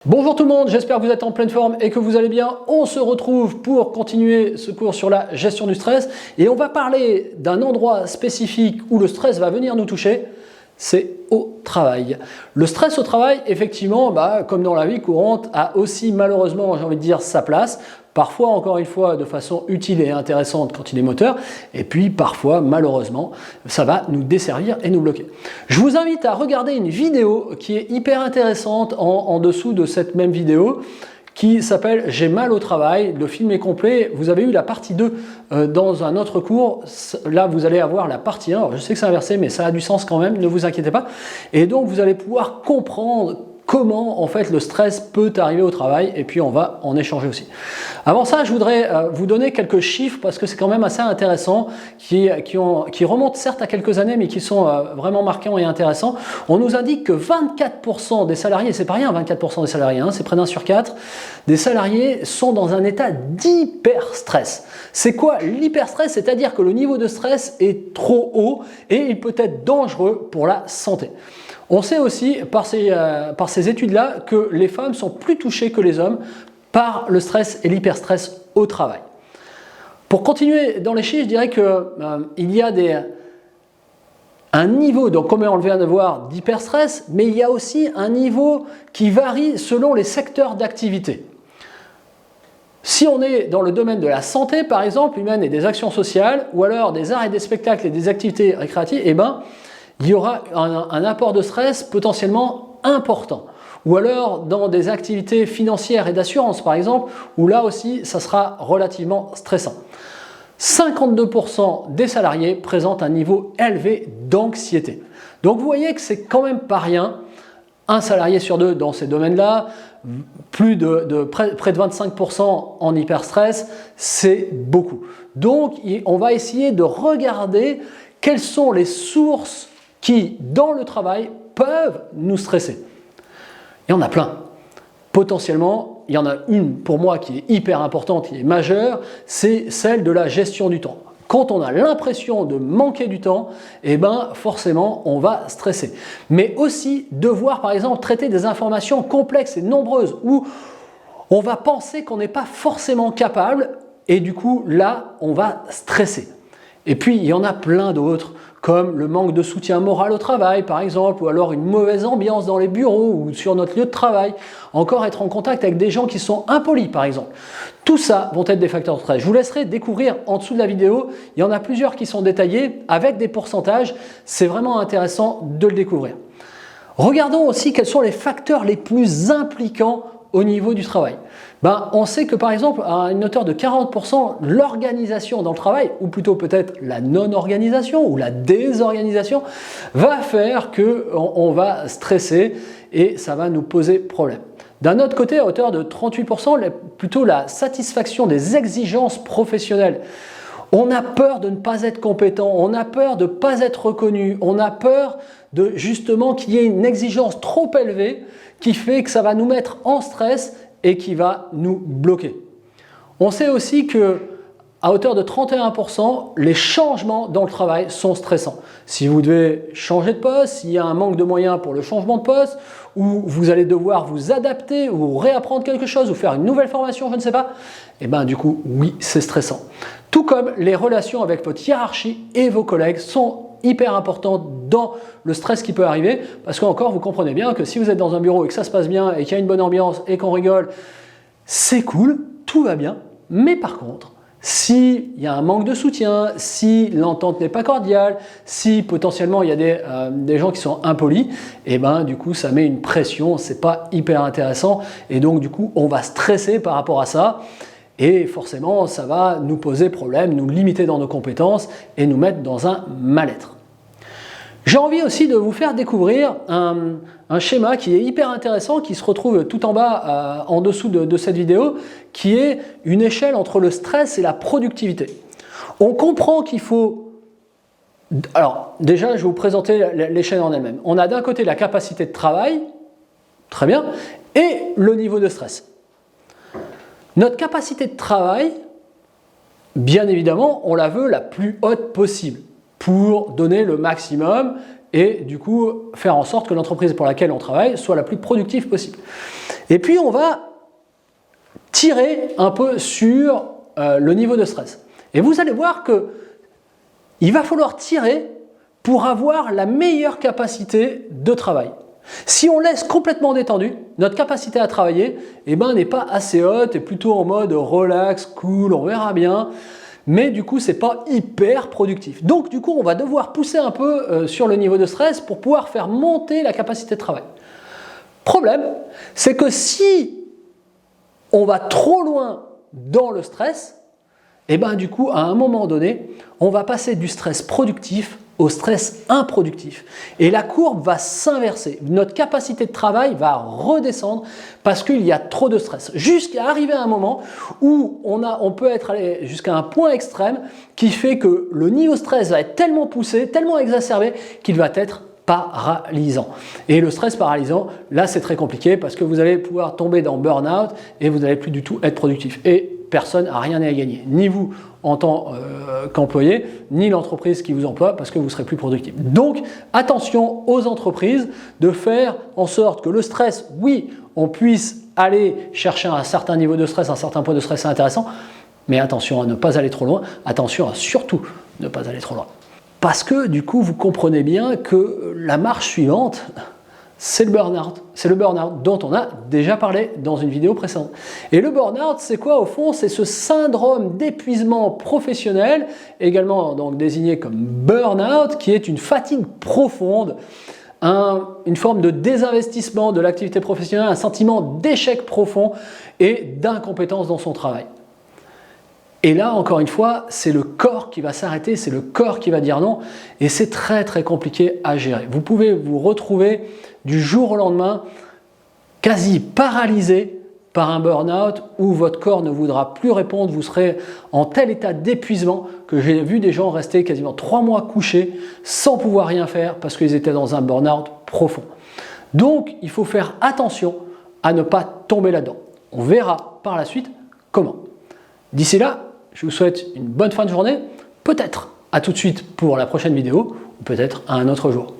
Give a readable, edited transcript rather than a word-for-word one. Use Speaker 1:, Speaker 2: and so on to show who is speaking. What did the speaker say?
Speaker 1: Bonjour tout le monde, j'espère que vous êtes en pleine forme et que vous allez bien. On se retrouve pour continuer ce cours sur la gestion du stress et on va parler d'un endroit spécifique où le stress va venir nous toucher, c'est au travail. Le stress au travail, effectivement, comme dans la vie courante, a aussi malheureusement, j'ai envie de dire, sa place. Parfois, encore une fois, de façon utile et intéressante quand il est moteur, et puis parfois, malheureusement, ça va nous desservir et nous bloquer. Je vous invite à regarder une vidéo qui est hyper intéressante en dessous de cette même vidéo, qui s'appelle « J'ai mal au travail ». Le film est complet. Vous avez eu la partie 2 dans un autre cours. Là, vous allez avoir la partie 1. Alors, je sais que c'est inversé, mais ça a du sens quand même, ne vous inquiétez pas. Et donc, vous allez pouvoir comprendre comment en fait le stress peut arriver au travail et puis on va en échanger aussi. Avant ça, je voudrais vous donner quelques chiffres parce que c'est quand même assez intéressant qui remontent certes à quelques années mais qui sont vraiment marquants et intéressants. On nous indique que 24% des salariés, c'est pas rien 24% des salariés, c'est près d'un sur 4, des salariés sont dans un état d'hyperstress. C'est quoi l'hyperstress? C'est-à-dire que le niveau de stress est trop haut et il peut être dangereux pour la santé. On sait aussi par ces études-là que les femmes sont plus touchées que les hommes par le stress et l'hyperstress au travail. Pour continuer dans les chiffres, je dirais qu'il y a un niveau, donc comme on vient de voir, d'hyperstress, mais il y a aussi un niveau qui varie selon les secteurs d'activité. Si on est dans le domaine de la santé, par exemple, humaine et des actions sociales, ou alors des arts et des spectacles et des activités récréatives, il y aura un apport de stress potentiellement important. Ou alors dans des activités financières et d'assurance par exemple, où là aussi ça sera relativement stressant. 52% des salariés présentent un niveau élevé d'anxiété. Donc vous voyez que c'est quand même pas rien. Un salarié sur deux dans ces domaines-là, près de 25% en hyperstress, c'est beaucoup. Donc on va essayer de regarder quelles sont les sources qui, dans le travail, peuvent nous stresser. Il y en a plein. Potentiellement, il y en a une pour moi qui est hyper importante, qui est majeure, c'est celle de la gestion du temps. Quand on a l'impression de manquer du temps, forcément, on va stresser. Mais aussi devoir, par exemple, traiter des informations complexes et nombreuses où on va penser qu'on n'est pas forcément capable et du coup, là, on va stresser. Et puis, il y en a plein d'autres, comme le manque de soutien moral au travail, par exemple, ou alors une mauvaise ambiance dans les bureaux ou sur notre lieu de travail. Encore être en contact avec des gens qui sont impolis, par exemple. Tout ça vont être des facteurs de stress. Je vous laisserai découvrir en dessous de la vidéo. Il y en a plusieurs qui sont détaillés avec des pourcentages. C'est vraiment intéressant de le découvrir. Regardons aussi quels sont les facteurs les plus impliquants au niveau du travail. On sait que par exemple, à une hauteur de 40%, l'organisation dans le travail, ou plutôt peut-être la non-organisation ou la désorganisation, va faire qu'on va stresser et ça va nous poser problème. D'un autre côté, à hauteur de 38%, plutôt la satisfaction des exigences professionnelles. On a peur de ne pas être compétent, on a peur de ne pas être reconnu, on a peur de justement qu'il y ait une exigence trop élevée qui fait que ça va nous mettre en stress et qui va nous bloquer. On sait aussi que à hauteur de 31%, les changements dans le travail sont stressants. Si vous devez changer de poste, s'il y a un manque de moyens pour le changement de poste, ou vous allez devoir vous adapter ou réapprendre quelque chose ou faire une nouvelle formation, je ne sais pas, du coup, oui, c'est stressant. Tout comme les relations avec votre hiérarchie et vos collègues sont hyper importantes dans le stress qui peut arriver, parce qu'encore, vous comprenez bien que si vous êtes dans un bureau et que ça se passe bien et qu'il y a une bonne ambiance et qu'on rigole, c'est cool, tout va bien, mais par contre, s'il y a un manque de soutien, si l'entente n'est pas cordiale, si potentiellement il y a des gens qui sont impolis, du coup ça met une pression, c'est pas hyper intéressant et donc du coup on va stresser par rapport à ça et forcément ça va nous poser problème, nous limiter dans nos compétences et nous mettre dans un mal-être. J'ai envie aussi de vous faire découvrir un schéma qui est hyper intéressant, qui se retrouve tout en bas, en dessous de cette vidéo, qui est une échelle entre le stress et la productivité. On comprend qu'il faut... Alors, déjà, je vais vous présenter l'échelle en elle-même. On a d'un côté la capacité de travail, très bien, et le niveau de stress. Notre capacité de travail, bien évidemment, on la veut la plus haute possible, pour donner le maximum et du coup faire en sorte que l'entreprise pour laquelle on travaille soit la plus productive possible. Et puis on va tirer un peu sur le niveau de stress. Et vous allez voir que il va falloir tirer pour avoir la meilleure capacité de travail. Si on laisse complètement détendu, notre capacité à travailler n'est pas assez haute, et plutôt en mode relax, cool, on verra bien. Mais du coup, c'est pas hyper productif. Donc du coup, on va devoir pousser un peu sur le niveau de stress pour pouvoir faire monter la capacité de travail. Problème, c'est que si on va trop loin dans le stress, du coup, à un moment donné, on va passer du stress productif au stress improductif. Et la courbe va s'inverser. Notre capacité de travail va redescendre parce qu'il y a trop de stress. Jusqu'à arriver à un moment où on peut être allé jusqu'à un point extrême qui fait que le niveau de stress va être tellement poussé, tellement exacerbé qu'il va être paralysant. Et le stress paralysant, là c'est très compliqué parce que vous allez pouvoir tomber dans burn-out et vous n'allez plus du tout être productif. Et personne n'a rien à gagner, ni vous en tant qu'employé, ni l'entreprise qui vous emploie parce que vous serez plus productif. Donc attention aux entreprises de faire en sorte que le stress, oui, on puisse aller chercher un certain niveau de stress, un certain point de stress intéressant, mais attention à ne pas aller trop loin, attention à surtout ne pas aller trop loin. Parce que du coup, vous comprenez bien que la marche suivante, c'est le burn-out. C'est le burn-out dont on a déjà parlé dans une vidéo précédente. Et le burn-out, c'est quoi au fond? C'est ce syndrome d'épuisement professionnel, également donc désigné comme burn-out, qui est une fatigue profonde, une forme de désinvestissement de l'activité professionnelle, un sentiment d'échec profond et d'incompétence dans son travail. Et là, encore une fois, c'est le corps qui va s'arrêter, c'est le corps qui va dire non, et c'est très très compliqué à gérer. Vous pouvez vous retrouver du jour au lendemain quasi paralysé par un burn-out où votre corps ne voudra plus répondre, vous serez en tel état d'épuisement que j'ai vu des gens rester quasiment 3 mois couchés sans pouvoir rien faire parce qu'ils étaient dans un burn-out profond. Donc, il faut faire attention à ne pas tomber là-dedans. On verra par la suite comment. D'ici là, je vous souhaite une bonne fin de journée, peut-être à tout de suite pour la prochaine vidéo, ou peut-être à un autre jour.